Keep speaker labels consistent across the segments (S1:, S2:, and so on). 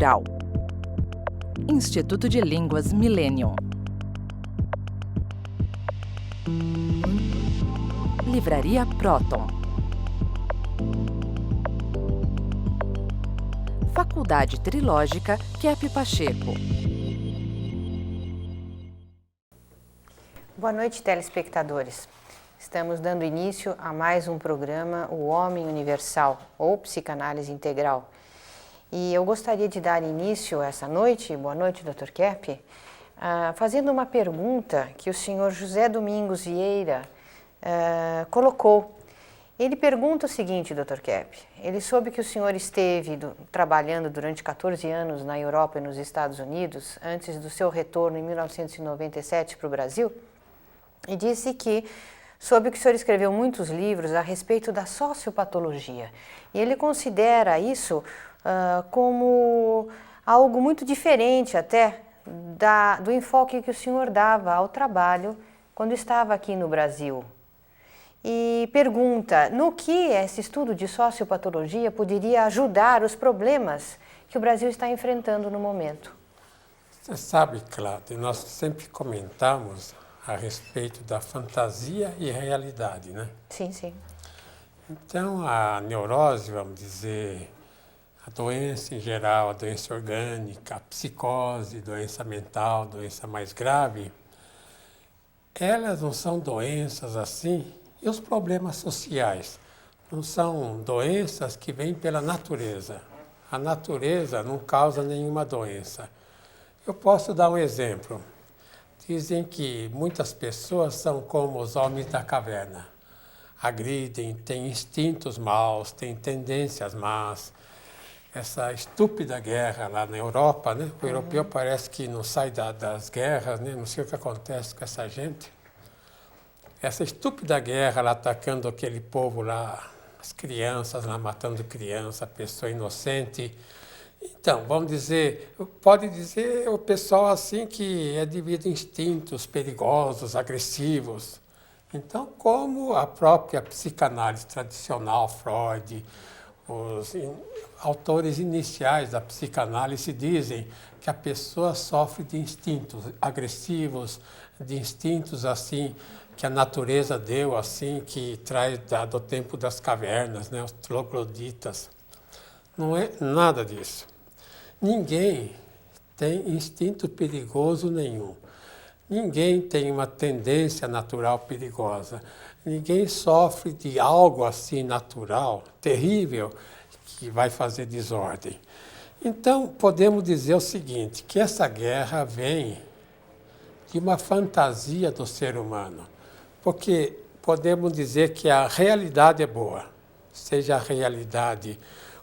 S1: Cultural. Instituto de Línguas Millennium. Livraria Próton. Faculdade Trilógica Kepp Pacheco.
S2: Boa noite, telespectadores. Estamos dando início a mais um programa, O Homem Universal, ou Psicanálise Integral. E eu gostaria de dar início essa noite, boa noite, Dr. Kepp, fazendo uma pergunta que o senhor José Domingos Vieira colocou. Ele pergunta o seguinte, Dr. Kepp, ele soube que o senhor esteve trabalhando durante 14 anos na Europa e nos Estados Unidos, antes do seu retorno em 1997 para o Brasil, e disse que soube que o senhor escreveu muitos livros a respeito da sociopatologia. E ele considera isso como algo muito diferente até do enfoque que o senhor dava ao trabalho quando estava aqui no Brasil. E pergunta, no que esse estudo de sociopatologia poderia ajudar os problemas que o Brasil está enfrentando no momento?
S3: Você sabe, Cláudia, nós sempre comentamos a respeito da fantasia e realidade, né?
S2: Sim, sim.
S3: Então, a neurose, vamos dizer, a doença em geral, a doença orgânica, a psicose, doença mental, doença mais grave, elas não são doenças assim, e os problemas sociais não são doenças que vêm pela natureza. A natureza não causa nenhuma doença. Eu posso dar um exemplo. Dizem que muitas pessoas são como os homens da caverna. Agridem, têm instintos maus, têm tendências más. Essa estúpida guerra lá na Europa, né? O europeu parece que não sai das guerras, né? Não sei o que acontece com essa gente. Essa estúpida guerra lá atacando aquele povo lá, as crianças lá matando criança, pessoa inocente. Então, vamos dizer, pode dizer o pessoal assim que é devido a instintos perigosos, agressivos. Então, como a própria psicanálise tradicional, Freud, os autores iniciais da psicanálise dizem que a pessoa sofre de instintos agressivos, de instintos assim que a natureza deu, assim, que traz do tempo das cavernas, né, os trogloditas. Não é nada disso. Ninguém tem instinto perigoso nenhum. Ninguém tem uma tendência natural perigosa. Ninguém sofre de algo assim natural, terrível, que vai fazer desordem. Então, podemos dizer o seguinte, que essa guerra vem de uma fantasia do ser humano. Porque podemos dizer que a realidade é boa, seja a realidade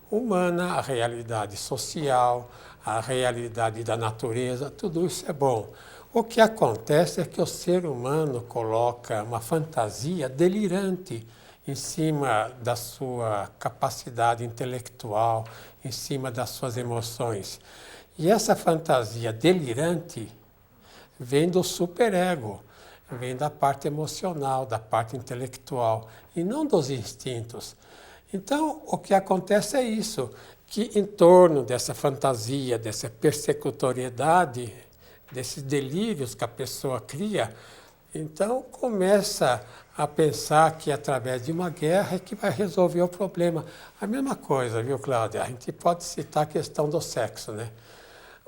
S3: humana, a realidade social, a realidade da natureza, tudo isso é bom. O que acontece é que o ser humano coloca uma fantasia delirante em cima da sua capacidade intelectual, em cima das suas emoções. E essa fantasia delirante vem do superego, vem da parte emocional, da parte intelectual, e não dos instintos. Então, o que acontece é isso, que em torno dessa fantasia, dessa persecutoriedade, desses delírios que a pessoa cria, então começa a pensar que através de uma guerra é que vai resolver o problema. A mesma coisa, viu, Cláudia? A gente pode citar a questão do sexo, né?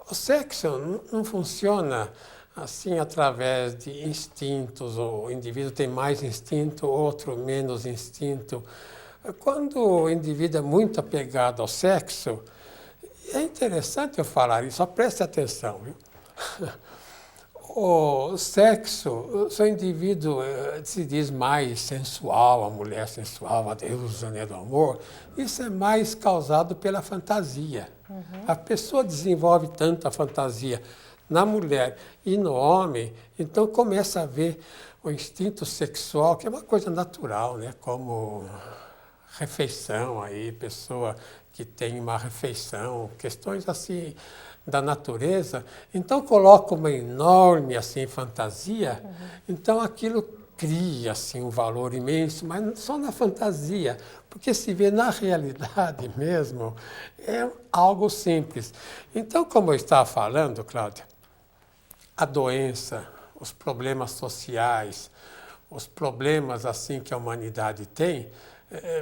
S3: O sexo não funciona assim através de instintos, o indivíduo tem mais instinto, outro menos instinto. Quando o indivíduo é muito apegado ao sexo, é interessante eu falar isso, só preste atenção, viu? O sexo, o seu indivíduo se diz mais sensual, a mulher sensual, a deusa, né, do amor, isso é mais causado pela fantasia. A pessoa desenvolve tanto a fantasia na mulher e no homem, então começa a ver o instinto sexual, que é uma coisa natural, né, como refeição, aí, pessoa que tem uma refeição, questões assim da natureza, então coloca uma enorme assim fantasia, então aquilo cria assim, um valor imenso, mas só na fantasia, porque se vê na realidade mesmo, é algo simples. Então, como eu estava falando, Cláudia, a doença, os problemas sociais, os problemas assim que a humanidade tem,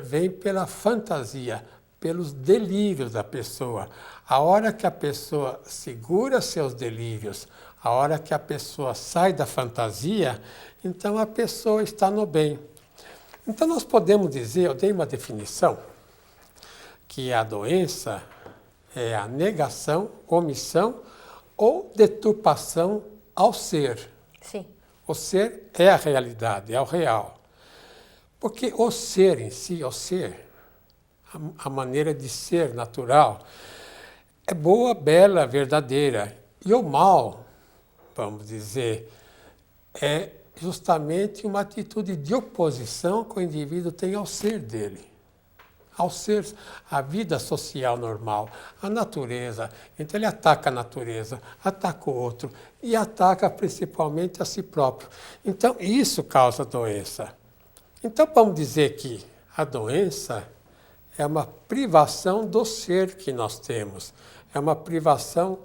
S3: vem pela fantasia, pelos delírios da pessoa. A hora que a pessoa segura seus delírios, a hora que a pessoa sai da fantasia, então a pessoa está no bem. Então nós podemos dizer, eu dei uma definição, que a doença é a negação, omissão ou deturpação ao ser.
S2: Sim.
S3: O ser é a realidade, é o real. Porque o ser em si, o ser, a maneira de ser natural, é boa, bela, verdadeira. E o mal, vamos dizer, é justamente uma atitude de oposição que o indivíduo tem ao ser dele. Ao ser, a vida social normal, a natureza. Então ele ataca a natureza, ataca o outro e ataca principalmente a si próprio. Então isso causa doença. Então vamos dizer que a doença é uma privação do ser que nós temos, é uma privação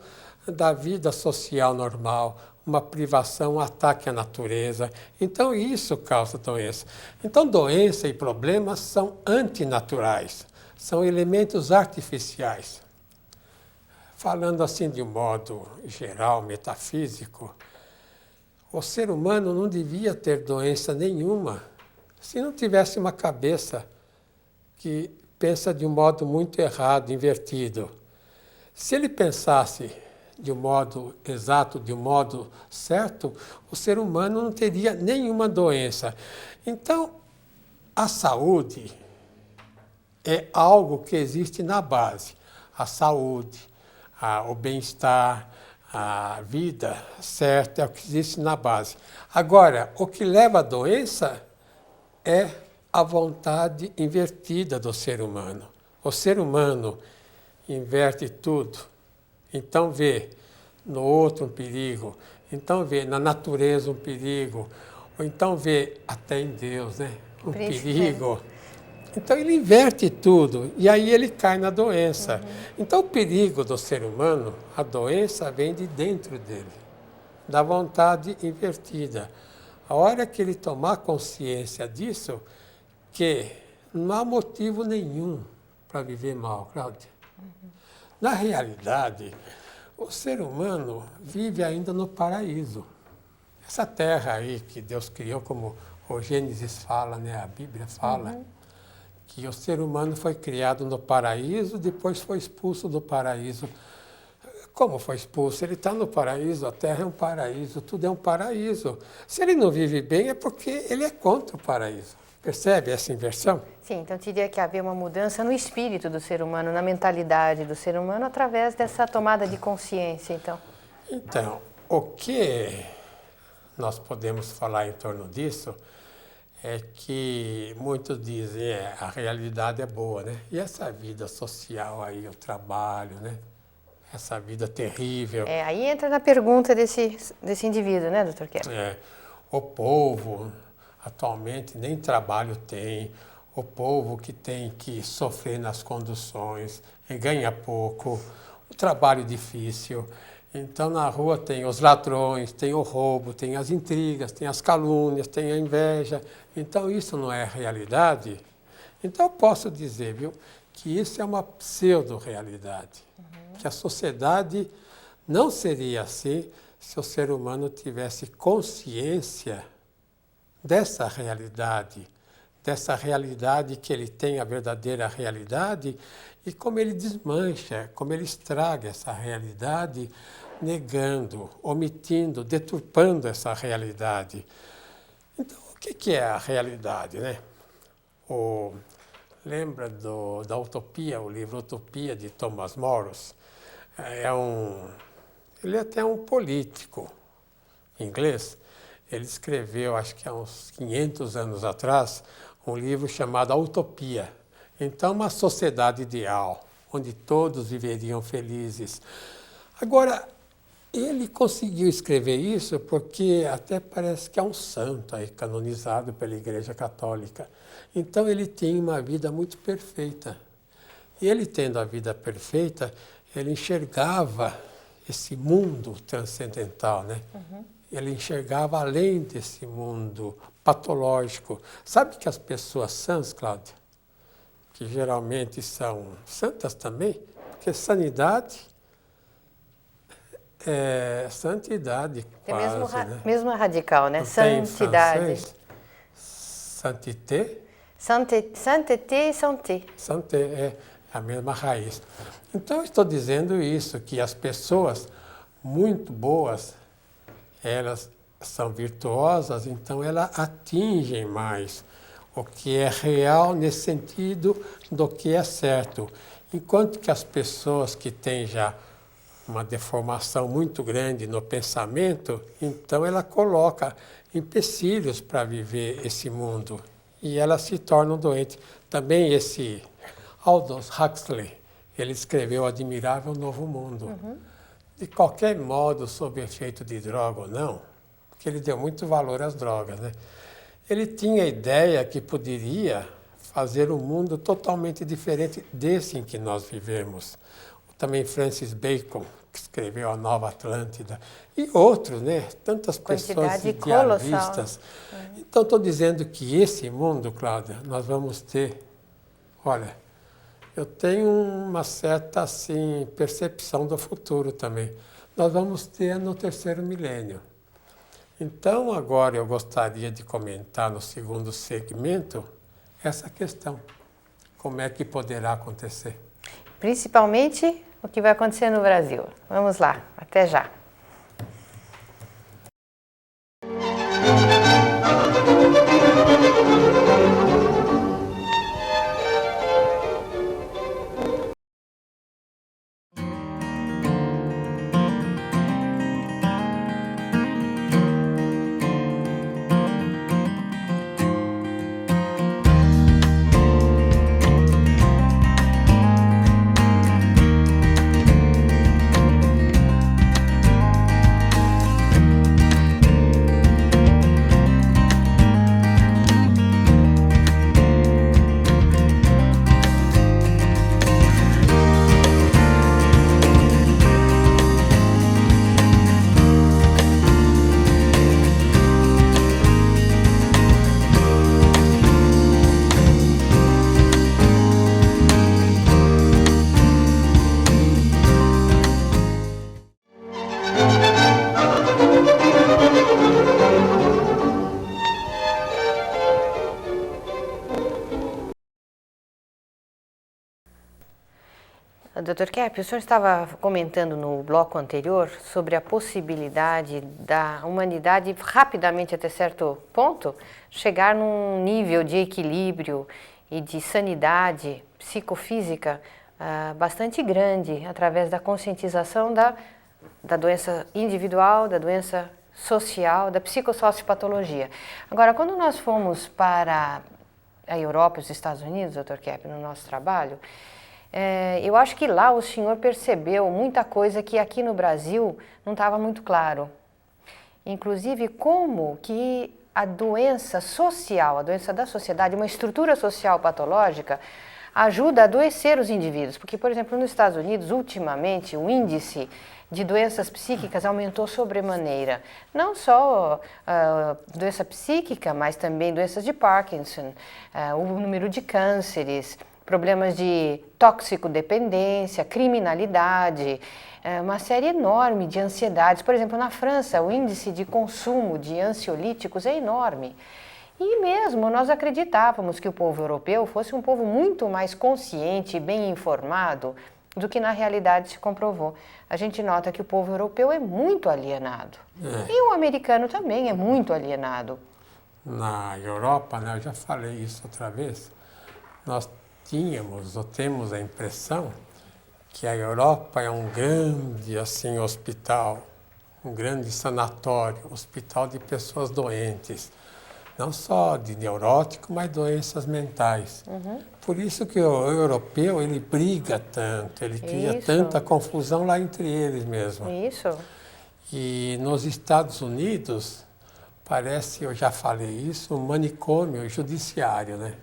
S3: da vida social normal, uma privação, um ataque à natureza. Então isso causa doença. Então doença e problemas são antinaturais, são elementos artificiais. Falando assim de um modo geral, metafísico, o ser humano não devia ter doença nenhuma se não tivesse uma cabeça que pensa de um modo muito errado, invertido. Se ele pensasse de um modo exato, de um modo certo, o ser humano não teria nenhuma doença. Então, a saúde é algo que existe na base. A saúde, o bem-estar, a vida certa é o que existe na base. Agora, o que leva à doença é a vontade invertida do ser humano. O ser humano inverte tudo. Então vê no outro um perigo, então vê na natureza um perigo, ou então vê até em Deus, né? Um perigo. Então ele inverte tudo e aí ele cai na doença. Então o perigo do ser humano, a doença vem de dentro dele, da vontade invertida. A hora que ele tomar consciência disso, que não há motivo nenhum para viver mal, Cláudia. Na realidade, o ser humano vive ainda no paraíso. Essa terra aí que Deus criou, como o Gênesis fala, né? A Bíblia fala, que o ser humano foi criado no paraíso, depois foi expulso do paraíso. Como foi expulso? Ele está no paraíso, a terra é um paraíso, tudo é um paraíso. Se ele não vive bem é porque ele é contra o paraíso. Percebe essa inversão?
S2: Sim, então teria que haver uma mudança no espírito do ser humano, na mentalidade do ser humano, através dessa tomada de consciência, então.
S3: Então, o que nós podemos falar em torno disso é que muitos dizem, a realidade é boa, né? E essa vida social aí, o trabalho, né? Essa vida terrível.
S2: Aí entra na pergunta desse indivíduo, né, doutor Kerr?
S3: O povo atualmente nem trabalho tem, o povo que tem que sofrer nas conduções, ganha pouco, o trabalho difícil. Então na rua tem os ladrões, tem o roubo, tem as intrigas, tem as calúnias, tem a inveja. Então isso não é realidade. Então eu posso dizer, viu, que isso é uma pseudo-realidade. Que a sociedade não seria assim se o ser humano tivesse consciência dessa realidade que ele tem, a verdadeira realidade, e como ele desmancha, como ele estraga essa realidade, negando, omitindo, deturpando essa realidade. Então, o que é a realidade, né? Lembra da Utopia, o livro Utopia, de Thomas Morris? Ele é até um político inglês. Ele escreveu, acho que há uns 500 anos atrás, um livro chamado A Utopia. Então, uma sociedade ideal, onde todos viveriam felizes. Agora, Ele conseguiu escrever isso porque até parece que é um santo aí, canonizado pela Igreja Católica. Então ele tinha uma vida muito perfeita. E ele tendo a vida perfeita, ele enxergava esse mundo transcendental, né? Ele enxergava além desse mundo patológico. Sabe que as pessoas sãs, Cláudia, que geralmente são santas também, porque sanidade é santidade
S2: É
S3: quase,
S2: mesmo,
S3: né?
S2: mesmo radical, né?
S3: Não tem em
S2: Santidade.
S3: francês? Santité?
S2: Sainteté e santé.
S3: Santé é a mesma raiz. Então, eu estou dizendo isso, que as pessoas muito boas, elas são virtuosas, então elas atingem mais o que é real nesse sentido do que é certo. Enquanto que as pessoas que têm já uma deformação muito grande no pensamento, então ela coloca empecilhos para viver esse mundo e elas se tornam doentes. Também esse Aldous Huxley, ele escreveu o Admirável Novo Mundo. De qualquer modo, sob efeito de droga ou não, porque ele deu muito valor às drogas, né? Ele tinha a ideia que poderia fazer um mundo totalmente diferente desse em que nós vivemos. Também Francis Bacon, que escreveu A Nova Atlântida, e outros, né? Tantas pessoas idealistas. Então, estou dizendo que esse mundo, Cláudia, nós vamos ter... Olha, eu tenho uma certa, assim, percepção do futuro também. Nós vamos ter no 3º milênio. Então, agora eu gostaria de comentar no segundo segmento essa questão. Como é que poderá acontecer?
S2: Principalmente o que vai acontecer no Brasil. Vamos lá, até já. Dr. Kepp, o senhor estava comentando no bloco anterior sobre a possibilidade da humanidade rapidamente, até certo ponto, chegar num nível de equilíbrio e de sanidade psicofísica bastante grande através da conscientização da doença individual, da doença social, da psicossociopatologia. Agora, quando nós fomos para a Europa e os Estados Unidos, Dr. Kepp, no nosso trabalho, eu acho que lá o senhor percebeu muita coisa que aqui no Brasil não estava muito claro. Inclusive, como que a doença social, a doença da sociedade, uma estrutura social patológica, ajuda a adoecer os indivíduos. Porque, por exemplo, nos Estados Unidos, ultimamente, o índice de doenças psíquicas aumentou sobremaneira. Não só doença psíquica, mas também doenças de Parkinson, o número de cânceres, problemas de toxicodependência, criminalidade, uma série enorme de ansiedades. Por exemplo, na França, o índice de consumo de ansiolíticos é enorme. E mesmo nós acreditávamos que o povo europeu fosse um povo muito mais consciente e bem informado do que na realidade se comprovou. A gente nota que o povo europeu é muito alienado. E o americano também é muito alienado.
S3: Na Europa, né, eu já falei isso outra vez, nós tínhamos ou temos a impressão que a Europa é um grande assim hospital, um grande sanatório, hospital de pessoas doentes, não só de neurótico, mas doenças mentais. Por isso que o europeu, ele briga tanto, ele cria tanta confusão lá entre eles mesmo.
S2: Isso.
S3: E nos Estados Unidos, parece, eu já falei isso, um manicômio judiciário, né?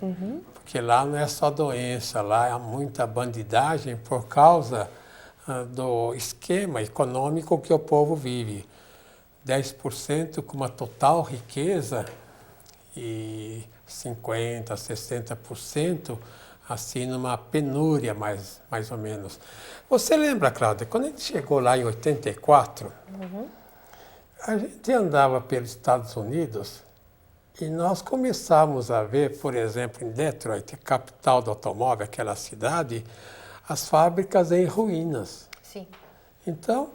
S3: Porque lá não é só doença, lá há muita bandidagem por causa do esquema econômico que o povo vive. 10% com uma total riqueza e 50%, 60% assim numa penúria mais ou menos. Você lembra, Cláudia, quando a gente chegou lá em 84, a gente andava pelos Estados Unidos e nós começamos a ver, por exemplo, em Detroit, a capital do automóvel, aquela cidade, as fábricas em ruínas.
S2: Sim.
S3: Então,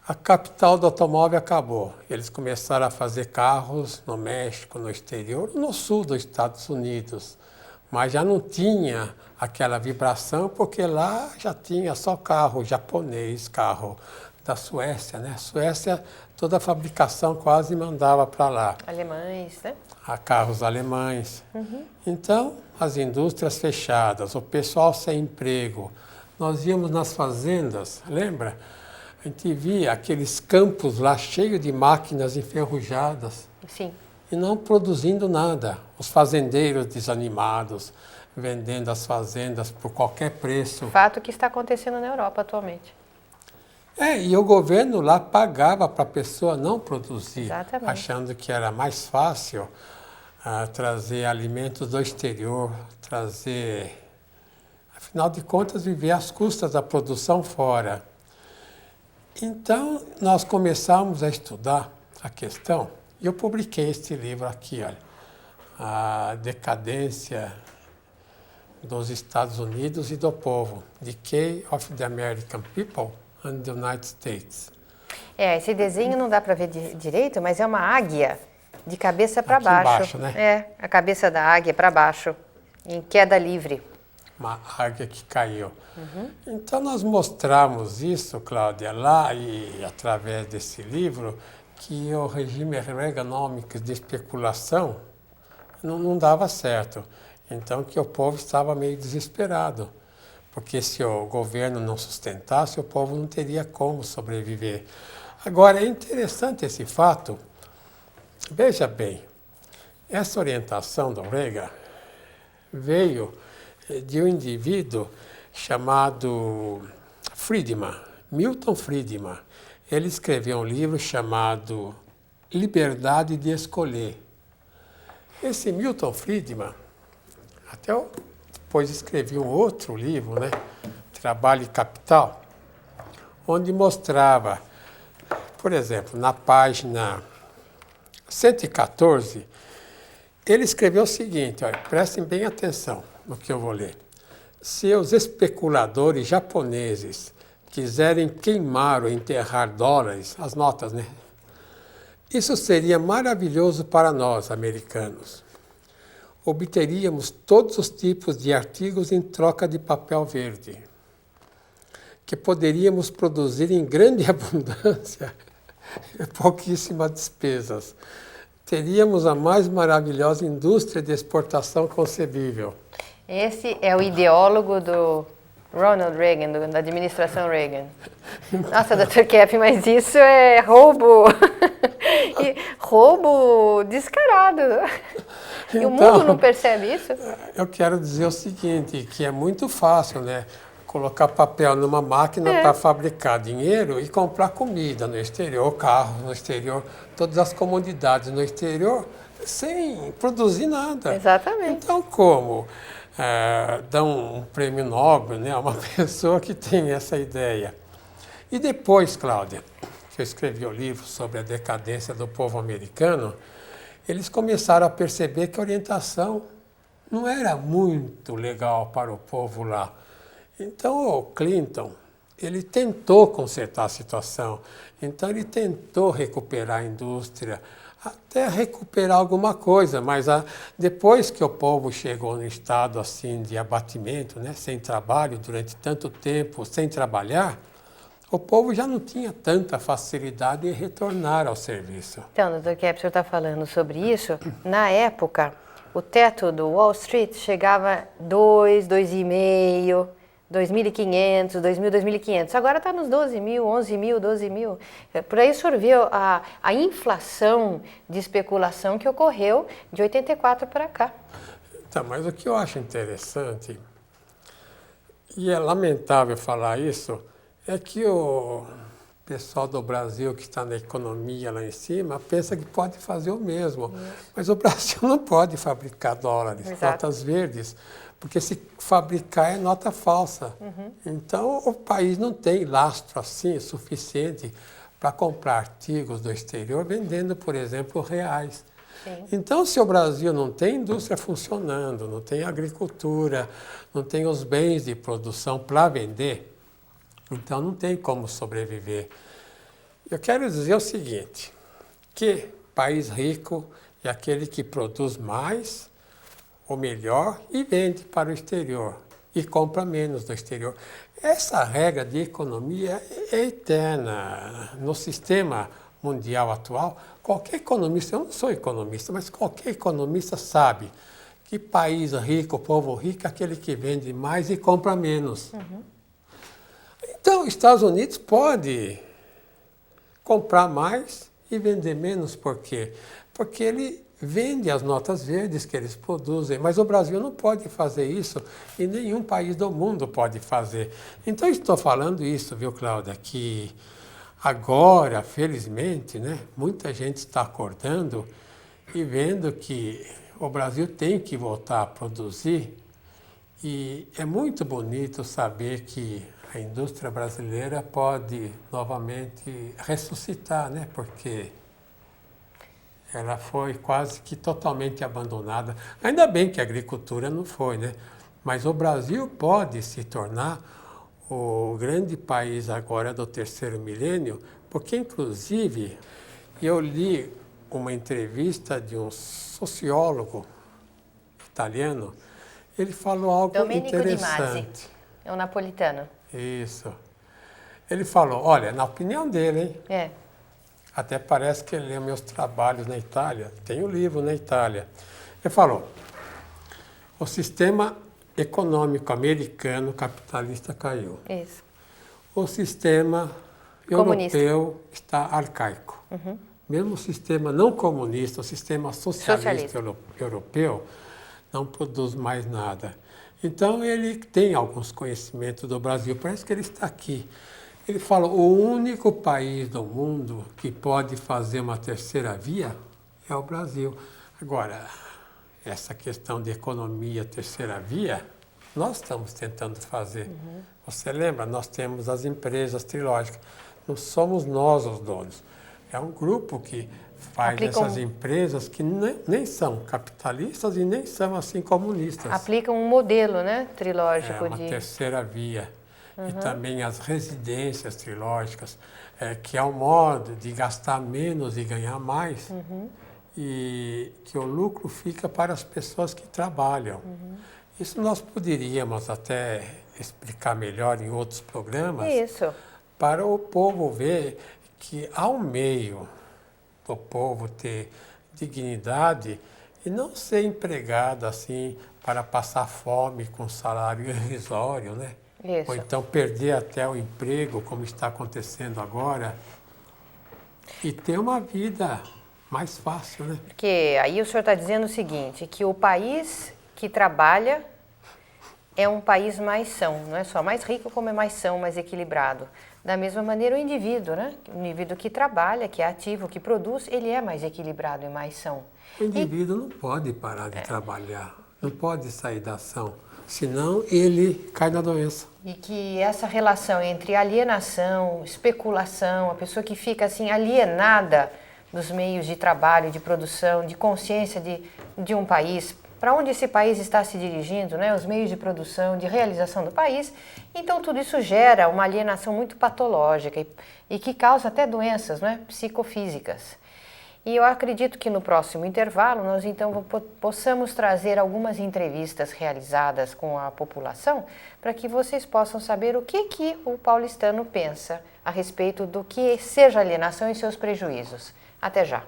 S3: a capital do automóvel acabou. Eles começaram a fazer carros no México, no exterior, no sul dos Estados Unidos. Mas já não tinha aquela vibração, porque lá já tinha só carro japonês, carro da Suécia, né? Suécia, toda a fabricação quase mandava para lá.
S2: Alemães, né?
S3: A carros alemães. Então, as indústrias fechadas, o pessoal sem emprego. Nós íamos nas fazendas, lembra? A gente via aqueles campos lá cheios de máquinas enferrujadas.
S2: Sim.
S3: E não produzindo nada. Os fazendeiros desanimados, vendendo as fazendas por qualquer preço.
S2: Fato que está acontecendo na Europa atualmente.
S3: E o governo lá pagava para a pessoa não produzir,
S2: Exatamente.
S3: achando que era mais fácil trazer alimentos do exterior, afinal de contas, viver às custas da produção fora. Então, nós começamos a estudar a questão. Eu publiquei este livro aqui, olha, A Decadência dos Estados Unidos e do Povo, Decay of the American People and the United States.
S2: Esse desenho não dá para ver direito, mas é uma águia de cabeça para
S3: Aqui
S2: baixo.
S3: embaixo, né?
S2: A cabeça da águia para baixo, em queda livre.
S3: Uma águia que caiu. Então, nós mostramos isso, Cláudia, lá e através desse livro, que o regime Reaganomics de especulação não dava certo. Então, que o povo estava meio desesperado, porque se o governo não sustentasse, o povo não teria como sobreviver. Agora, é interessante esse fato. Veja bem, essa orientação do Reagan veio de um indivíduo chamado Friedman, Milton Friedman. Ele escreveu um livro chamado Liberdade de Escolher. Esse Milton Friedman, até eu depois escrevi um outro livro, né, Trabalho e Capital, onde mostrava, por exemplo, na página 114, ele escreveu o seguinte, olha, prestem bem atenção no que eu vou ler. Se os especuladores japoneses quiserem queimar ou enterrar dólares, as notas, né? Isso seria maravilhoso para nós, americanos. Obteríamos todos os tipos de artigos em troca de papel verde, que poderíamos produzir em grande abundância e pouquíssimas despesas. Teríamos a mais maravilhosa indústria de exportação concebível.
S2: Esse é o ideólogo do Ronald Reagan, da administração Reagan. Nossa, Dr. Kepp, mas isso é roubo. E roubo descarado. E o mundo não percebe isso?
S3: Eu quero dizer o seguinte, que é muito fácil, né? Colocar papel numa máquina para fabricar dinheiro e comprar comida no exterior, carro no exterior, todas as comodidades no exterior, sem produzir nada.
S2: Exatamente.
S3: Então, como dão um prêmio Nobel, né, a uma pessoa que tem essa ideia? E depois, Cláudia, que eu escrevi o livro sobre a decadência do povo americano, eles começaram a perceber que a orientação não era muito legal para o povo lá. Então, o Clinton, ele tentou consertar a situação. Então, ele tentou recuperar a indústria, até recuperar alguma coisa, mas depois que o povo chegou num estado assim de abatimento, né, sem trabalho durante tanto tempo, sem trabalhar, o povo já não tinha tanta facilidade em retornar ao serviço.
S2: Então, Dr. Kepp, o senhor está falando sobre isso. Na época, o teto do Wall Street chegava 2,5 2.500, 2.000, 2.500. Agora está nos 12 mil, 11 mil, 12 mil. Por aí o senhor viu a inflação de especulação que ocorreu de 84 para cá.
S3: Então, mas o que eu acho interessante, e é lamentável falar isso, é que o pessoal do Brasil que está na economia lá em cima pensa que pode fazer o mesmo. Mas o Brasil não pode fabricar dólares, notas verdes, porque se fabricar é nota falsa. Então o país não tem lastro assim suficiente para comprar artigos do exterior vendendo, por exemplo, reais.
S2: Sim.
S3: Então, se o Brasil não tem indústria funcionando, não tem agricultura, não tem os bens de produção para vender, então não tem como sobreviver. Eu quero dizer o seguinte, que país rico é aquele que produz mais, ou melhor, e vende para o exterior, e compra menos do exterior. Essa regra de economia é eterna. No sistema mundial atual, qualquer economista, eu não sou economista, mas qualquer economista sabe que país rico, povo rico, é aquele que vende mais e compra menos. Então, os Estados Unidos pode comprar mais e vender menos. Por quê? Porque ele vende as notas verdes que eles produzem, mas o Brasil não pode fazer isso e nenhum país do mundo pode fazer. Então, estou falando isso, viu, Cláudia, que agora, felizmente, né, muita gente está acordando e vendo que o Brasil tem que voltar a produzir. E é muito bonito saber que a indústria brasileira pode novamente ressuscitar, né? Porque ela foi quase que totalmente abandonada. Ainda bem que a agricultura não foi, né? Mas o Brasil pode se tornar o grande país agora do terceiro milênio, porque inclusive eu li uma entrevista de um sociólogo italiano. Ele falou algo interessante.
S2: Domenico Di Masi, é um napolitano.
S3: Isso. Ele falou, olha, na opinião dele, hein? Até parece que ele lê meus trabalhos na Itália, tem um livro na Itália. Ele falou, o sistema econômico americano capitalista caiu.
S2: Isso.
S3: O sistema
S2: Comunista.
S3: europeu está arcaico. Mesmo o sistema não comunista, o sistema socialista europeu, não produz mais nada. Então, ele tem alguns conhecimentos do Brasil, parece que ele está aqui. Ele fala, o único país do mundo que pode fazer uma terceira via é o Brasil. Agora, essa questão de economia, terceira via, nós estamos tentando fazer. Você lembra? Nós temos as empresas trilógicas. Não somos nós os donos. É um grupo que faz essas empresas que nem são capitalistas e nem são assim comunistas.
S2: Aplicam um modelo, né, trilógico.
S3: É uma terceira via. E também as residências trilógicas, que é um modo de gastar menos e ganhar mais, e que o lucro fica para as pessoas que trabalham. Isso nós poderíamos até explicar melhor em outros programas, para o povo ver que há um meio do povo ter dignidade e não ser empregado assim para passar fome com salário irrisório, né? Ou então perder até o emprego, como está acontecendo agora, e ter uma vida mais fácil, né?
S2: Porque aí o senhor está dizendo o seguinte, que o país que trabalha é um país mais são, não é só mais rico, como é mais são, mais equilibrado. Da mesma maneira o indivíduo, né? O indivíduo que trabalha, que é ativo, que produz, ele é mais equilibrado e mais são.
S3: O indivíduo não pode parar de trabalhar, não pode sair da ação, senão ele cai na doença.
S2: E que essa relação entre alienação, especulação, a pessoa que fica assim alienada dos meios de trabalho, de produção, de consciência de um país, para onde esse país está se dirigindo, né? Os meios de produção, de realização do país. Então, tudo isso gera uma alienação muito patológica e que causa até doenças, né? Psicofísicas. E eu acredito que no próximo intervalo nós então possamos trazer algumas entrevistas realizadas com a população para que vocês possam saber o que o paulistano pensa a respeito do que seja alienação e seus prejuízos. Até já!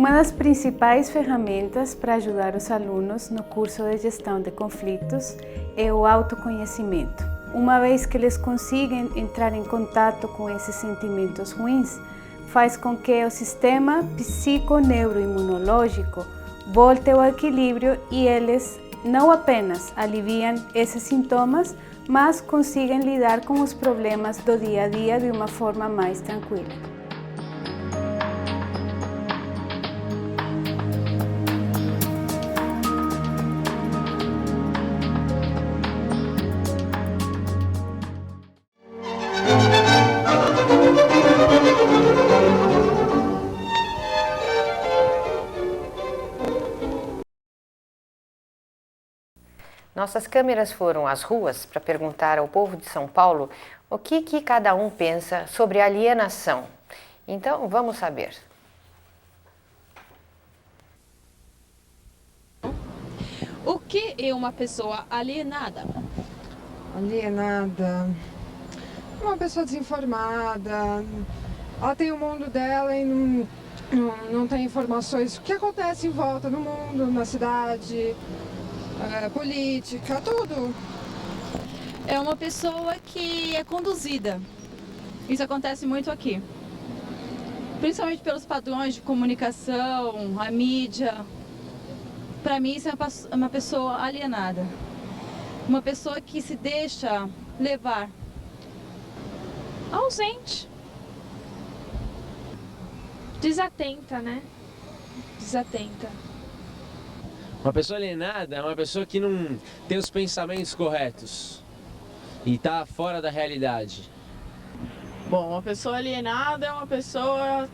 S4: Uma das principais ferramentas para ajudar os alunos no curso de gestão de conflitos é o autoconhecimento. Uma vez que eles conseguem entrar em contato com esses sentimentos ruins, faz com que o sistema psiconeuroimunológico volte ao equilíbrio e eles não apenas aliviam esses sintomas, mas conseguem lidar com os problemas do dia a dia de uma forma mais tranquila.
S2: Nossas câmeras foram às ruas para perguntar ao povo de São Paulo o que cada um pensa sobre alienação. Então, vamos saber.
S5: O que é uma pessoa alienada?
S6: Alienada, uma pessoa desinformada, ela tem o mundo dela e não tem informações. O que acontece em volta no mundo, na cidade, política, tudo.
S5: É uma pessoa que é conduzida. Isso acontece muito aqui. Principalmente pelos padrões de comunicação, a mídia. Para mim, isso é uma pessoa alienada. Uma pessoa que se deixa levar.
S7: Ausente. Desatenta, né? Desatenta.
S8: Uma pessoa alienada é uma pessoa que não tem os pensamentos corretos e está fora da realidade.
S9: Bom, uma pessoa alienada é uma pessoa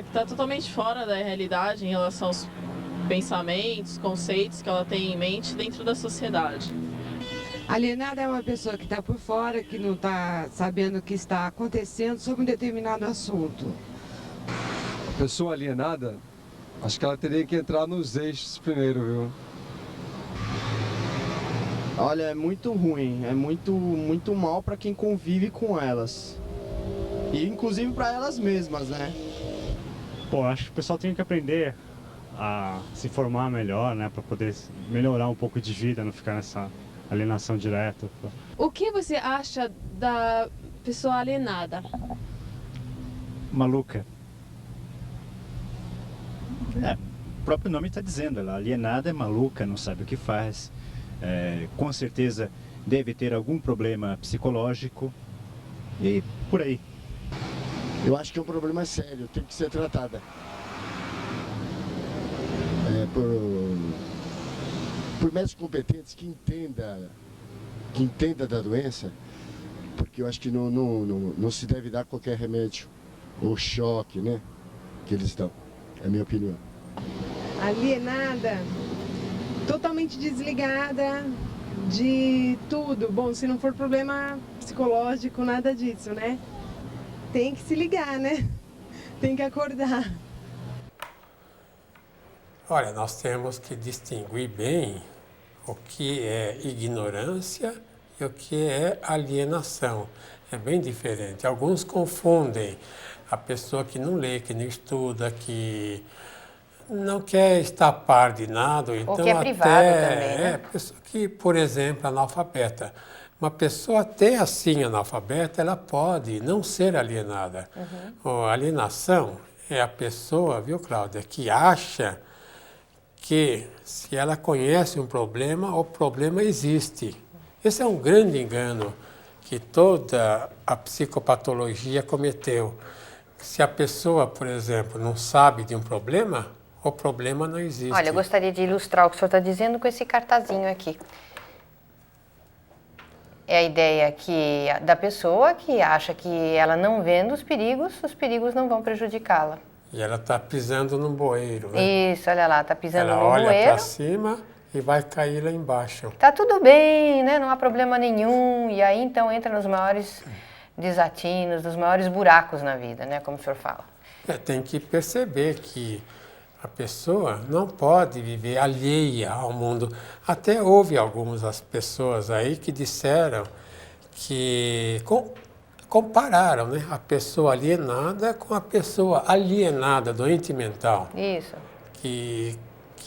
S9: que está totalmente fora da realidade em relação aos pensamentos, conceitos que ela tem em mente dentro da sociedade.
S6: Alienada é uma pessoa que está por fora, que não está sabendo o que está acontecendo sobre um determinado assunto.
S10: A pessoa alienada, acho que ela teria que entrar nos eixos primeiro, viu?
S11: Olha, é muito ruim, é muito mal para quem convive com elas. E inclusive para elas mesmas, né?
S12: Pô, acho que o pessoal tem que aprender a se formar melhor, né? Para poder melhorar um pouco de vida, não ficar nessa alienação direta.
S7: O que você acha da pessoa alienada?
S12: Maluca.
S13: O próprio nome está dizendo, ela alienada é maluca, não sabe o que faz. Com certeza deve ter algum problema psicológico e por aí.
S14: Eu acho que é um problema sério, tem que ser tratada. Por médicos competentes que entenda da doença, porque eu acho que não se deve dar qualquer remédio ou choque, né, que eles dão, é a minha opinião.
S6: Alienada, totalmente desligada de tudo. Bom, se não for problema psicológico, nada disso, né? Tem que se ligar, né? Tem que acordar.
S3: Olha, nós temos que distinguir bem o que é ignorância e o que é alienação. É bem diferente. Alguns confundem a pessoa que não lê, que não estuda, que não quer estar a par de nada. Então
S2: ou que é privado também, né?
S3: Pessoa que, por exemplo, analfabeta. Uma pessoa até assim analfabeta, ela pode não ser alienada. A alienação é a pessoa, viu, Cláudia, que acha que se ela conhece um problema, o problema existe. Esse é um grande engano que toda a psicopatologia cometeu. Se a pessoa, por exemplo, não sabe de um problema, o problema não existe.
S2: Olha, eu gostaria de ilustrar o que o senhor está dizendo com esse cartazinho aqui. É a ideia da pessoa que acha que ela não vendo os perigos não vão prejudicá-la.
S3: E ela está pisando num bueiro, né?
S2: Isso, olha lá, está pisando
S3: ela
S2: no bueiro.
S3: Ela olha para cima e vai cair lá embaixo.
S2: Tá tudo bem, né? Não há problema nenhum. E aí, então, entra nos maiores desatinos, nos maiores buracos na vida, né? Como o senhor fala.
S3: Tem que perceber que a pessoa não pode viver alheia ao mundo. Até houve algumas pessoas aí que disseram que compararam, né, a pessoa alienada com a pessoa alienada, doente mental.
S2: Isso.
S3: Que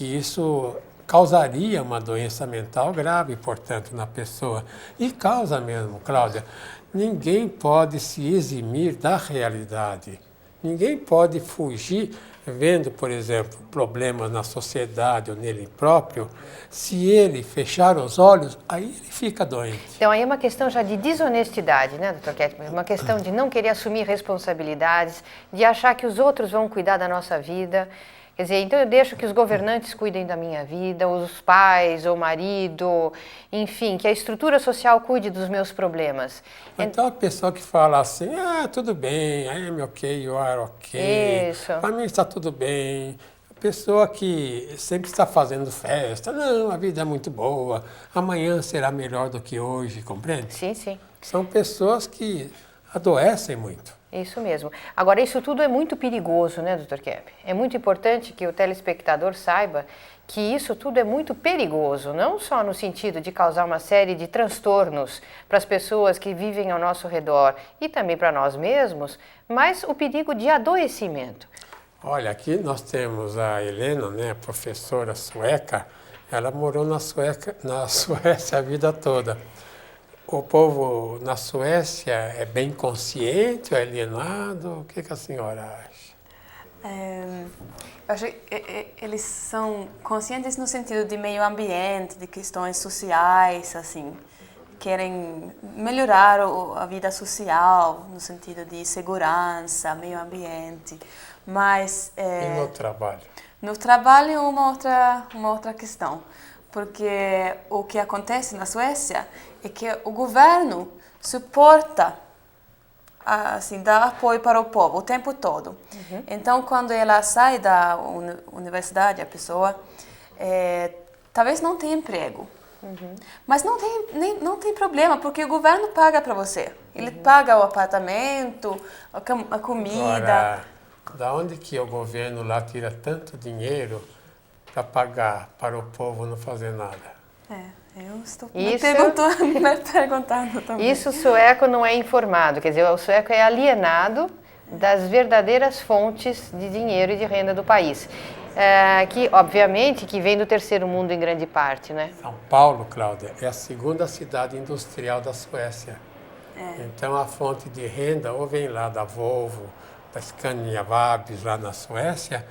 S3: isso causaria uma doença mental grave, portanto, na pessoa. E causa mesmo, Cláudia. Ninguém pode se eximir da realidade. Ninguém pode fugir vendo, por exemplo, problemas na sociedade ou nele próprio. Se ele fechar os olhos, aí ele fica doente.
S2: Então aí é uma questão já de desonestidade, né, Dr. Kettmann? Uma questão de não querer assumir responsabilidades, de achar que os outros vão cuidar da nossa vida. Quer dizer, então eu deixo que os governantes cuidem da minha vida, os pais, ou o marido, enfim, que a estrutura social cuide dos meus problemas.
S3: Então a pessoa que fala assim, tudo bem, I am okay, you are okay, para mim está tudo bem. A pessoa que sempre está fazendo festa, não, a vida é muito boa, amanhã será melhor do que hoje, compreende?
S2: Sim, sim.
S3: São pessoas que adoecem muito.
S2: Isso mesmo. Agora, isso tudo é muito perigoso, né, Dr. Kepp? É muito importante que o telespectador saiba que isso tudo é muito perigoso, não só no sentido de causar uma série de transtornos para as pessoas que vivem ao nosso redor e também para nós mesmos, mas o perigo de adoecimento.
S3: Olha, aqui nós temos a Helena, né, professora sueca, ela morou na Suécia a vida toda. O povo na Suécia é bem consciente, é alienado? O que a senhora acha?
S15: Eu acho que eles são conscientes no sentido de meio ambiente, de questões sociais, assim. Querem melhorar a vida social, no sentido de segurança, meio ambiente. Mas...
S3: E no trabalho?
S15: No trabalho é uma outra questão. Porque o que acontece na Suécia é que o governo suporta, assim, dá apoio para o povo o tempo todo. Então, quando ela sai da universidade, a pessoa talvez não tenha emprego. Mas não tem problema, porque o governo paga para você. Ele paga o apartamento, a comida.
S3: Agora, da onde que o governo lá tira tanto dinheiro para pagar para o povo não fazer nada?
S15: Eu estou me perguntando também.
S2: Isso o sueco não é informado, quer dizer, o sueco é alienado das verdadeiras fontes de dinheiro e de renda do país. Que, obviamente, que vem do terceiro mundo em grande parte, né?
S3: São Paulo, Cláudia, é a segunda cidade industrial da Suécia. Então, a fonte de renda ou vem lá da Volvo, da Scania Vabis, lá na Suécia,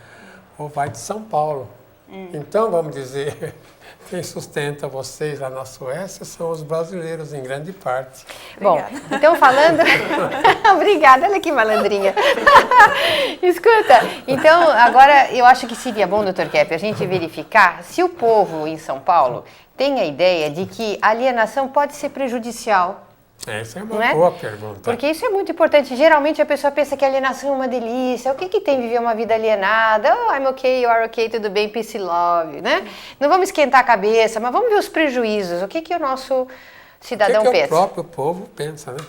S3: ou vai de São Paulo. Então, vamos dizer, quem sustenta vocês lá na Suécia são os brasileiros, em grande parte.
S2: Bom, então falando... Obrigada, olha que malandrinha. Escuta, então agora eu acho que seria bom, Dr. Kepp, a gente verificar se o povo em São Paulo tem a ideia de que a alienação pode ser prejudicial.
S3: Essa é uma boa pergunta.
S2: Porque isso é muito importante. Geralmente a pessoa pensa que a alienação é uma delícia. O que tem viver uma vida alienada? Oh, I'm okay, you are okay, tudo bem, peace e love, né? Não vamos esquentar a cabeça, mas vamos ver os prejuízos. O que o nosso cidadão pensa?
S3: O que o próprio povo pensa, né?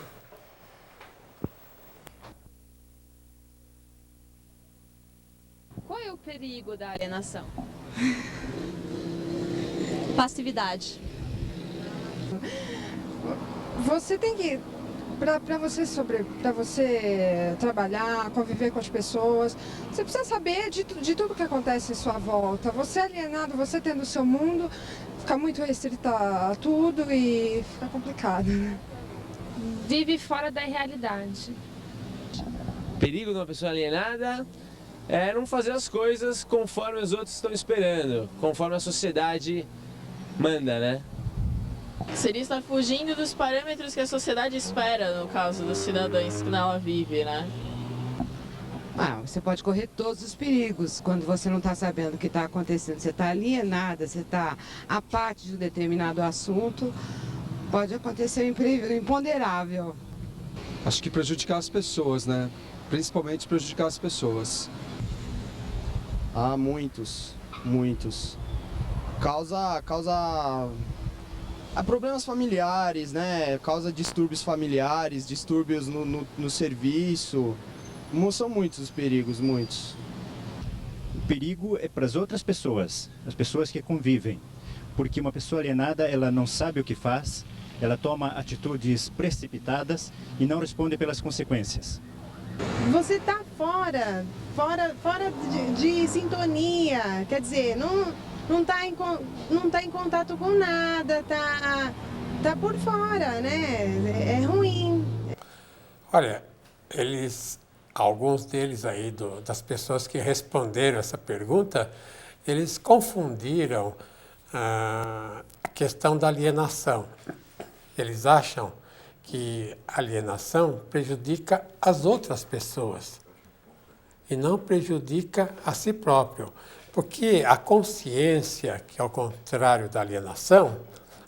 S5: Qual é o perigo da alienação? Passividade.
S6: Você tem que, para você trabalhar, conviver com as pessoas, você precisa saber de tudo que acontece em sua volta. Você alienado, você tendo o seu mundo, fica muito restrita a tudo e fica complicado.
S7: Vive fora da realidade.
S8: O perigo de uma pessoa alienada é não fazer as coisas conforme os outros estão esperando, conforme a sociedade manda, né?
S9: Seria estar fugindo dos parâmetros que a sociedade espera, no caso dos cidadãos que nela vive, né?
S16: Você pode correr todos os perigos quando você não está sabendo o que está acontecendo. Você está alienada, você está à parte de um determinado assunto. Pode acontecer o imponderável.
S10: Acho que prejudicar as pessoas, né? Principalmente prejudicar as pessoas.
S11: Muitos. Causa problemas familiares, né? Causa distúrbios familiares, distúrbios no serviço. São muitos os perigos, muitos.
S13: O perigo é para as outras pessoas, as pessoas que convivem. Porque uma pessoa alienada, ela não sabe o que faz, ela toma atitudes precipitadas e não responde pelas consequências.
S16: Você está fora de sintonia, quer dizer, não tá em contato com nada, tá por fora, né? É ruim.
S3: Olha, alguns deles aí, das pessoas que responderam essa pergunta, eles confundiram a questão da alienação. Eles acham que a alienação prejudica as outras pessoas e não prejudica a si próprio. Porque a consciência, que é o contrário da alienação,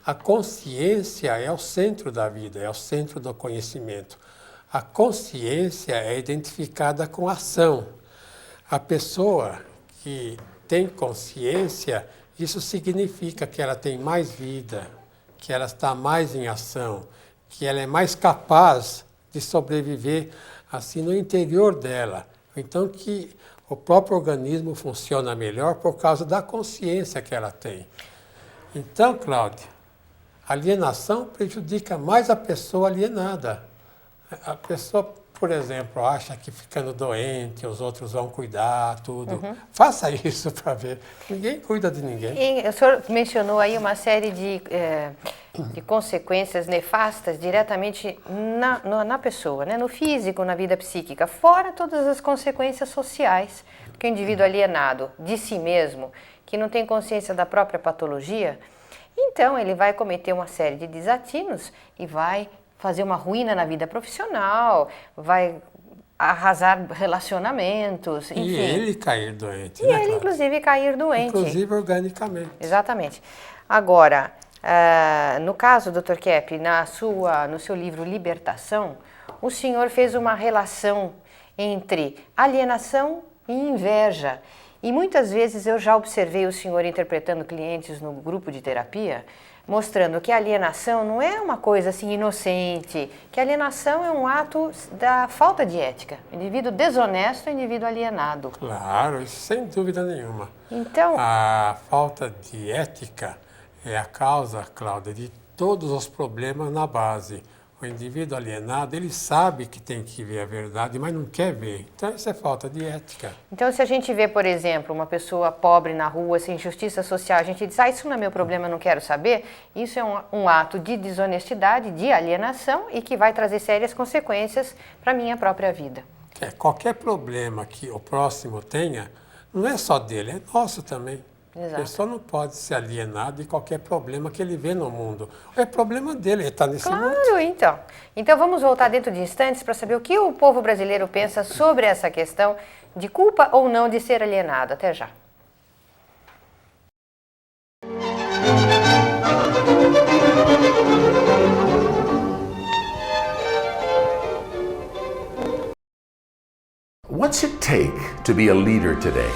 S3: a consciência é o centro da vida, é o centro do conhecimento. A consciência é identificada com a ação. A pessoa que tem consciência, isso significa que ela tem mais vida, que ela está mais em ação, que ela é mais capaz de sobreviver assim no interior dela. Então que o próprio organismo funciona melhor por causa da consciência que ela tem. Então, Cláudia, a alienação prejudica mais a pessoa alienada. A pessoa, por exemplo, acha que ficando doente, os outros vão cuidar, tudo. Faça isso para ver. Ninguém cuida de ninguém.
S2: E o senhor mencionou aí uma série de consequências nefastas diretamente na pessoa, né? No físico, na vida psíquica, fora todas as consequências sociais. Porque o indivíduo alienado de si mesmo, que não tem consciência da própria patologia, então ele vai cometer uma série de desatinos e vai fazer uma ruína na vida profissional, vai arrasar relacionamentos, enfim.
S3: E ele cair doente,
S2: E
S3: né,
S2: ele,
S3: Cláudia?
S2: inclusive, cair doente.
S3: Inclusive organicamente.
S2: Exatamente. Agora, no caso, Dr. Kepp, no seu livro Libertação, o senhor fez uma relação entre alienação e inveja. E muitas vezes eu já observei o senhor interpretando clientes no grupo de terapia, mostrando que a alienação não é uma coisa assim inocente, que a alienação é um ato da falta de ética. Indivíduo desonesto é indivíduo alienado.
S3: Claro, isso sem dúvida nenhuma.
S2: Então,
S3: a falta de ética é a causa, Cláudia, de todos os problemas na base. O indivíduo alienado, ele sabe que tem que ver a verdade, mas não quer ver. Então, isso é falta de ética.
S2: Então, se a gente vê, por exemplo, uma pessoa pobre na rua, sem justiça social, a gente diz, isso não é meu problema, não quero saber. Isso é um ato de desonestidade, de alienação e que vai trazer sérias consequências para a minha própria vida.
S3: Qualquer problema que o próximo tenha, não é só dele, é nosso também.
S2: Exato.
S3: A pessoa não pode ser alienada de qualquer problema que ele vê no mundo. É problema dele, ele está nesse mundo.
S2: Claro, então. Então vamos voltar dentro de instantes para saber o que o povo brasileiro pensa sobre essa questão de culpa ou não de ser alienado. Até já.
S17: What's it take to be a leader today?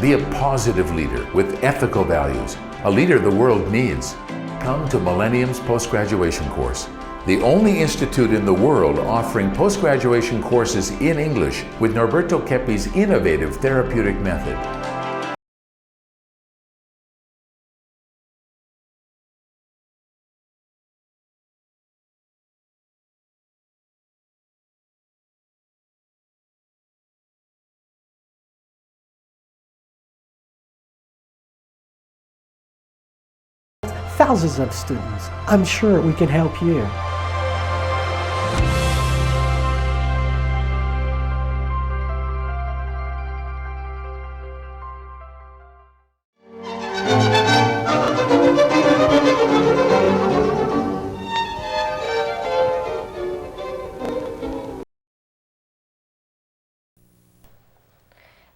S17: Be a positive leader with ethical values, a leader the world needs. Come to Millennium's post-graduation course, the only institute in the world offering post-graduation courses in English with Norberto Keppe's innovative therapeutic method.
S18: Thousands of students. I'm sure we can help you.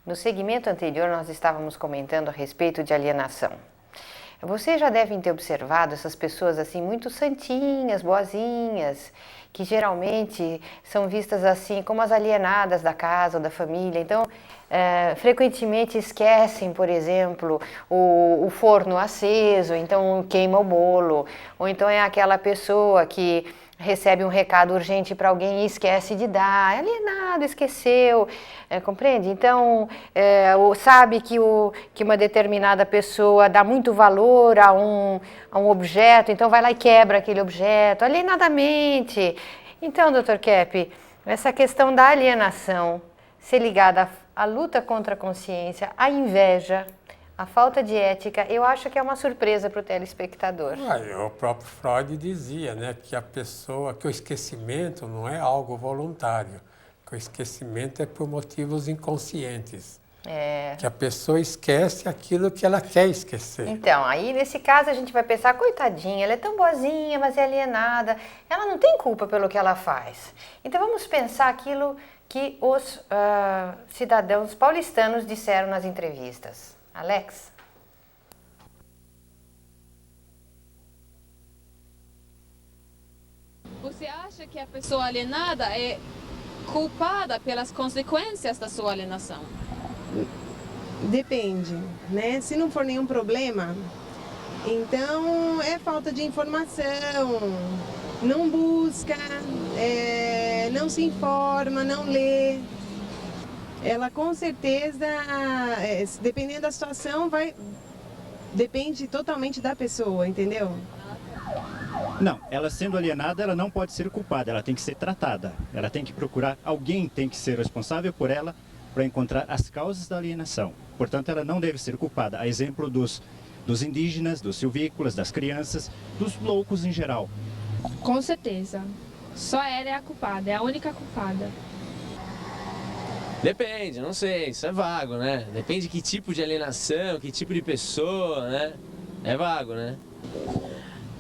S2: No segmento anterior, nós estávamos comentando a respeito de alienação. Vocês já devem ter observado essas pessoas assim muito santinhas, boazinhas, que geralmente são vistas assim como as alienadas da casa ou da família. Então, frequentemente esquecem, por exemplo, o forno aceso, então queima o bolo. Ou então é aquela pessoa que recebe um recado urgente para alguém e esquece de dar, é alienado, esqueceu, compreende? Então, sabe que uma determinada pessoa dá muito valor a um objeto, então vai lá e quebra aquele objeto, alienadamente. Então, Dr. Kepp, essa questão da alienação ser ligada à luta contra a consciência, à inveja, a falta de ética, eu acho que é uma surpresa para o telespectador.
S3: O próprio Freud dizia, né, que o esquecimento não é algo voluntário, que o esquecimento é por motivos inconscientes. Que a pessoa esquece aquilo que ela quer esquecer.
S2: Então, aí nesse caso a gente vai pensar, coitadinha, ela é tão boazinha, mas é alienada, ela não tem culpa pelo que ela faz. Então vamos pensar aquilo que os cidadãos paulistanos disseram nas entrevistas. Alex?
S5: Você acha que a pessoa alienada é culpada pelas consequências da sua alienação?
S16: Depende, né? Se não for nenhum problema, então é falta de informação, não busca, não se informa, não lê. Ela com certeza, dependendo da situação, depende totalmente da pessoa, entendeu?
S13: Não, ela sendo alienada, ela não pode ser culpada, ela tem que ser tratada. Ela tem que procurar, alguém tem que ser responsável por ela para encontrar as causas da alienação. Portanto, ela não deve ser culpada. A exemplo dos indígenas, dos silvícolas, das crianças, dos loucos em geral.
S7: Com certeza. Só ela é a culpada, é a única culpada.
S8: Depende, não sei, isso é vago, né? Depende de que tipo de alienação, que tipo de pessoa, né? É vago, né?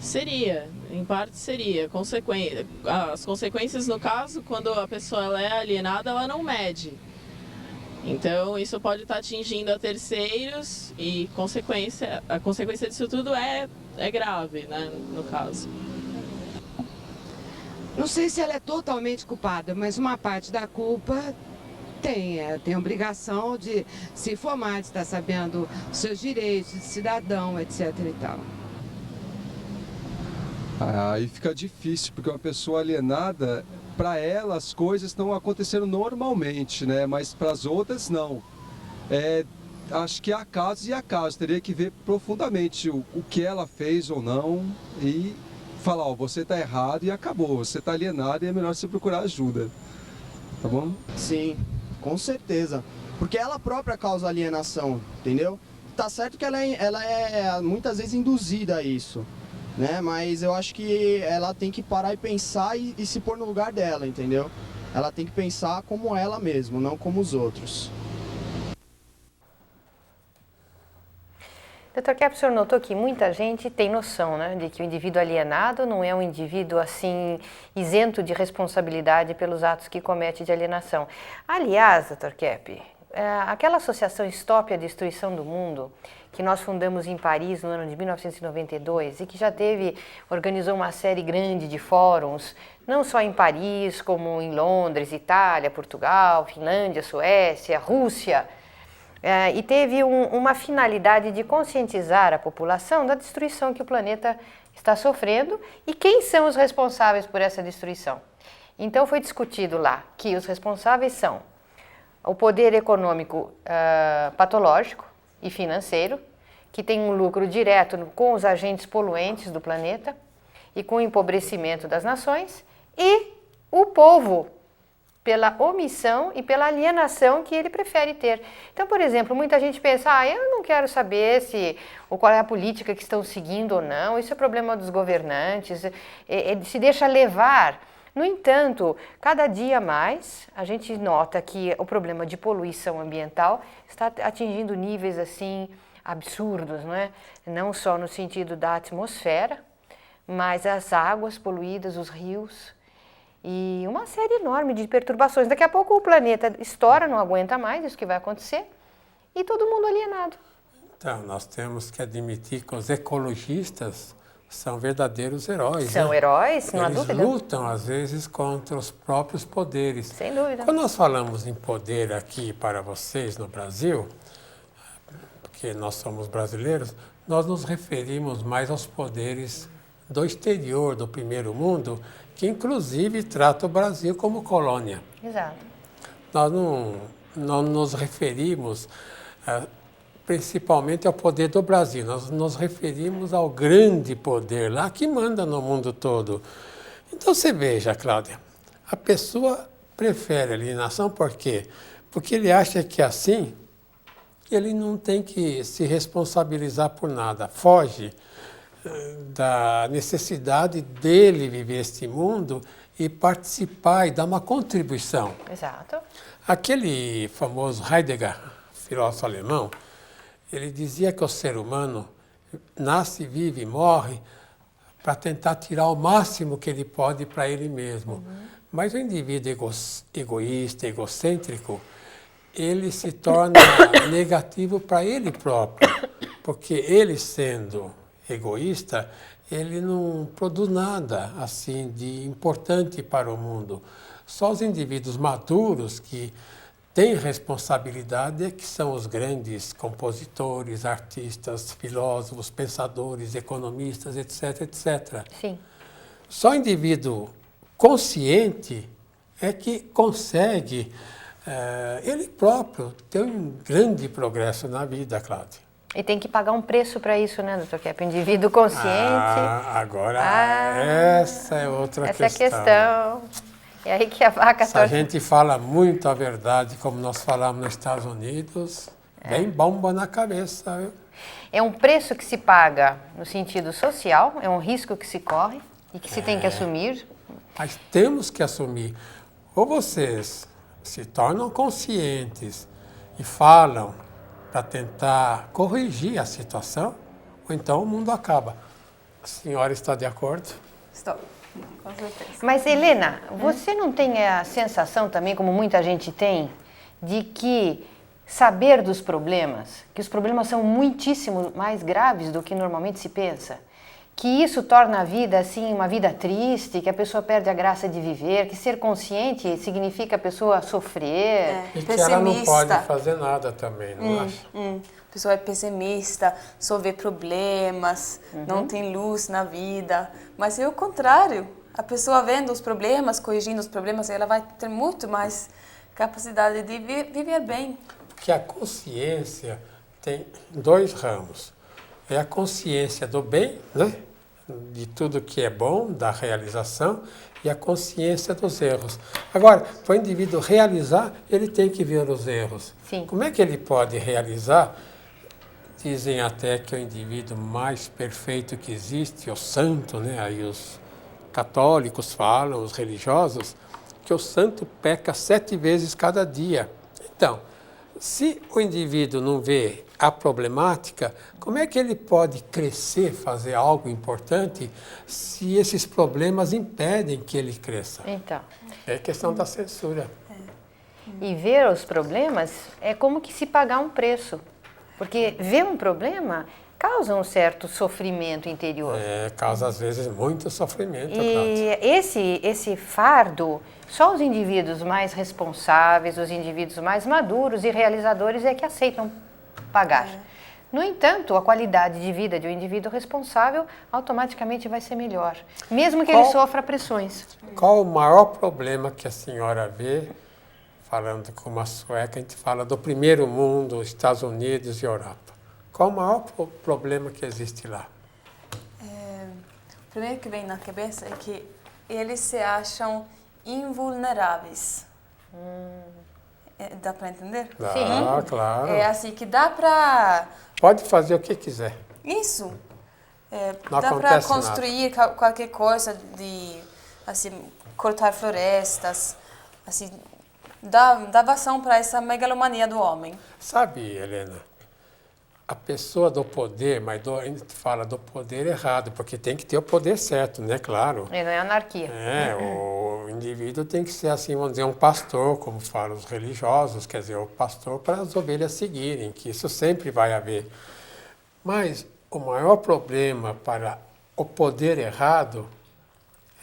S9: Seria, em parte seria. As consequências, no caso, quando a pessoa ela é alienada, ela não mede. Então, isso pode estar atingindo a terceiros e a consequência disso tudo é grave, né, no caso.
S16: Não sei se ela é totalmente culpada, mas uma parte da culpa tem a obrigação de se informar, de estar sabendo seus direitos de cidadão, etc. e tal.
S10: Aí fica difícil, porque uma pessoa alienada, para ela as coisas estão acontecendo normalmente, né? Mas para as outras não. Acho que há casos e há casos, teria que ver profundamente o que ela fez ou não e falar, ó, você está errado e acabou, você está alienado e é melhor você procurar ajuda, tá bom?
S11: Sim, com certeza, porque ela própria causa alienação, entendeu? Tá certo que ela é muitas vezes induzida a isso, né? Mas eu acho que ela tem que parar e pensar e se pôr no lugar dela, entendeu? Ela tem que pensar como ela mesma, não como os outros.
S2: Dr. Kepp, o senhor notou que muita gente tem noção, né, de que o indivíduo alienado não é um indivíduo assim isento de responsabilidade pelos atos que comete de alienação. Aliás, Dr. Kepp, aquela associação Stop a Destruição do Mundo, que nós fundamos em Paris no ano de 1992 e que já organizou uma série grande de fóruns, não só em Paris, como em Londres, Itália, Portugal, Finlândia, Suécia, Rússia, e teve uma finalidade de conscientizar a população da destruição que o planeta está sofrendo e quem são os responsáveis por essa destruição. Então foi discutido lá que os responsáveis são o poder econômico patológico e financeiro, que tem um lucro direto com os agentes poluentes do planeta e com o empobrecimento das nações, e o povo, pela omissão e pela alienação que ele prefere ter. Então, por exemplo, muita gente pensa, eu não quero saber qual é a política que estão seguindo ou não, isso é problema dos governantes, se deixa levar. No entanto, cada dia mais a gente nota que o problema de poluição ambiental está atingindo níveis assim absurdos, não é? Não só no sentido da atmosfera, mas as águas poluídas, os rios, e uma série enorme de perturbações. Daqui a pouco o planeta estoura, não aguenta mais, isso que vai acontecer, e todo mundo alienado.
S3: Então, nós temos que admitir que os ecologistas são verdadeiros heróis.
S2: São heróis, não há dúvida.
S3: Eles lutam, às vezes, contra os próprios poderes.
S2: Sem dúvida.
S3: Quando nós falamos em poder aqui para vocês no Brasil, porque nós somos brasileiros, nós nos referimos mais aos poderes do exterior, do primeiro mundo, que inclusive trata o Brasil como colônia.
S2: Exato.
S3: Nós não nos referimos principalmente ao poder do Brasil, nós nos referimos ao grande poder lá que manda no mundo todo. Então você veja, Cláudia, a pessoa prefere a alienação por quê? Porque ele acha que assim ele não tem que se responsabilizar por nada, foge da necessidade dele viver este mundo e participar e dar uma contribuição.
S2: Exato.
S3: Aquele famoso Heidegger, filósofo alemão, ele dizia que o ser humano nasce, vive e morre para tentar tirar o máximo que ele pode para ele mesmo. Mas o indivíduo egoísta, egocêntrico, ele se torna negativo para ele próprio, porque ele sendo egoísta, ele não produz nada assim de importante para o mundo. Só os indivíduos maduros que têm responsabilidade é que são os grandes compositores, artistas, filósofos, pensadores, economistas, etc, etc.
S2: Sim.
S3: Só o indivíduo consciente é que consegue ele próprio ter um grande progresso na vida, Cláudia.
S2: E tem que pagar um preço para isso, né, doutor Kepp? Indivíduo consciente.
S3: Agora, essa é outra questão.
S2: Essa é a questão. É aí que a vaca
S3: Se a gente fala muito a verdade, como nós falamos nos Estados Unidos, vem bomba na cabeça. Viu?
S2: É um preço que se paga no sentido social, é um risco que se corre e que se tem que assumir.
S3: Mas temos que assumir. Ou vocês se tornam conscientes e falam para tentar corrigir a situação, ou então o mundo acaba. A senhora está de acordo?
S15: Estou, com certeza.
S2: Mas, Helena, você não tem a sensação também, como muita gente tem, de que saber dos problemas, que os problemas são muitíssimo mais graves do que normalmente se pensa, que isso torna a vida assim uma vida triste, que a pessoa perde a graça de viver, que ser consciente significa a pessoa sofrer.
S3: E que ela não pode fazer nada também, não acha?
S15: A pessoa é pessimista, só vê problemas, não tem luz na vida. Mas é o contrário. A pessoa vendo os problemas, corrigindo os problemas, ela vai ter muito mais capacidade de viver bem.
S3: Porque a consciência tem dois ramos. É a consciência do bem, né? De tudo que é bom, da realização, e a consciência dos erros. Agora, para o indivíduo realizar, ele tem que ver os erros.
S2: Sim.
S3: Como é que ele pode realizar? Dizem até que o indivíduo mais perfeito que existe, o santo, né? Aí os católicos falam, os religiosos, que o santo peca 7 vezes cada dia. Então, se o indivíduo não vê a problemática, como é que ele pode crescer, fazer algo importante, se esses problemas impedem que ele cresça?
S2: Então.
S3: É questão da censura.
S2: E ver os problemas é como que se pagar um preço. Porque ver um problema causa um certo sofrimento interior.
S3: Causa às vezes muito sofrimento.
S2: E esse fardo, só os indivíduos mais responsáveis, os indivíduos mais maduros e realizadores é que aceitam pagar. No entanto, a qualidade de vida de um indivíduo responsável automaticamente vai ser melhor, mesmo que ele sofra pressões.
S3: Qual o maior problema que a senhora vê, falando com uma sueca, a gente fala do primeiro mundo, Estados Unidos e Europa. Qual o maior problema que existe lá?
S15: O primeiro que vem na cabeça é que eles se acham invulneráveis. Dá para entender?
S3: Sim. Claro.
S15: É assim que dá para...
S3: Pode fazer o que quiser.
S15: Isso.
S3: Dá
S15: para construir qualquer coisa, de assim, cortar florestas, assim, dá vazão para essa megalomania do homem.
S3: Sabe, Helena, a pessoa do poder, mas a gente fala do poder errado, porque tem que ter o poder certo, né? Claro.
S2: E não é anarquia.
S3: O indivíduo tem que ser, assim, vamos dizer, um pastor, como falam os religiosos, quer dizer, o pastor para as ovelhas seguirem, que isso sempre vai haver. Mas o maior problema para o poder errado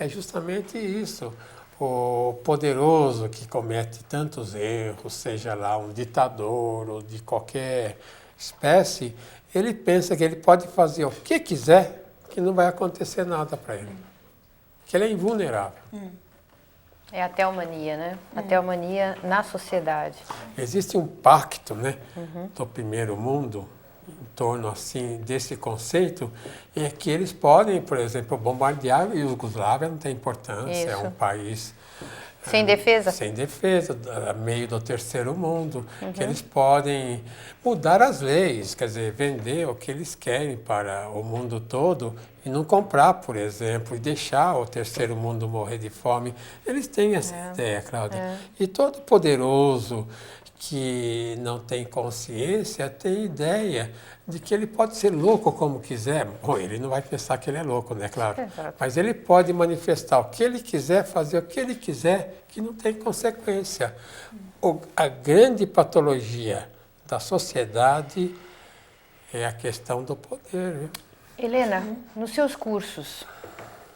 S3: é justamente isso. O poderoso que comete tantos erros, seja lá um ditador ou de qualquer espécie, ele pensa que ele pode fazer o que quiser, que não vai acontecer nada para ele. Que ele é invulnerável.
S2: É a teomania, né? A teomania na sociedade.
S3: Existe um pacto, né, do primeiro mundo em torno assim desse conceito, é que eles podem, por exemplo, bombardear a Iugoslávia, não tem importância, é um país
S2: sem defesa?
S3: Sem defesa, meio do terceiro mundo, que eles podem mudar as leis, quer dizer, vender o que eles querem para o mundo todo e não comprar, por exemplo, e deixar o terceiro mundo morrer de fome. Eles têm essa ideia, Cláudia. E todo poderoso que não tem consciência tem ideia de que ele pode ser louco como quiser. Bom, ele não vai pensar que ele é louco, né, claro?
S2: Exato.
S3: Mas ele pode manifestar o que ele quiser, fazer o que ele quiser, que não tem consequência. A grande patologia da sociedade é a questão do poder. Viu?
S2: Helena, nos seus cursos,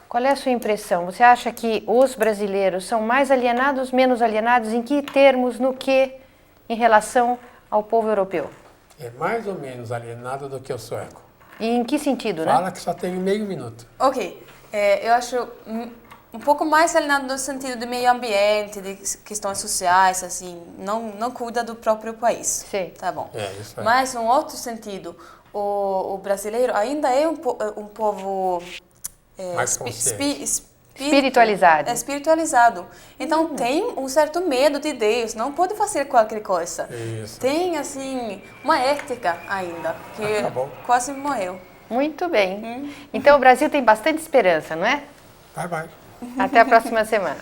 S2: qual é a sua impressão? Você acha que os brasileiros são mais alienados, menos alienados? Em que termos, no que, em relação ao povo europeu?
S3: É mais ou menos alienado do que o sueco.
S2: E em que sentido, né?
S3: Fala que só tem meio minuto.
S15: Ok, eu acho um pouco mais alienado no sentido de meio ambiente, de questões sociais, assim, não cuida do próprio país.
S2: Sim.
S15: Tá bom.
S3: Isso é.
S15: Mas, num outro sentido, o brasileiro ainda é um povo
S3: mais consciente.
S15: Espiritualizado. Então tem um certo medo de Deus, não pode fazer qualquer coisa.
S3: Isso.
S15: Tem, assim, uma ética ainda, que quase morreu.
S2: Muito bem. Então o Brasil tem bastante esperança, não é?
S3: Vai.
S2: Até a próxima semana.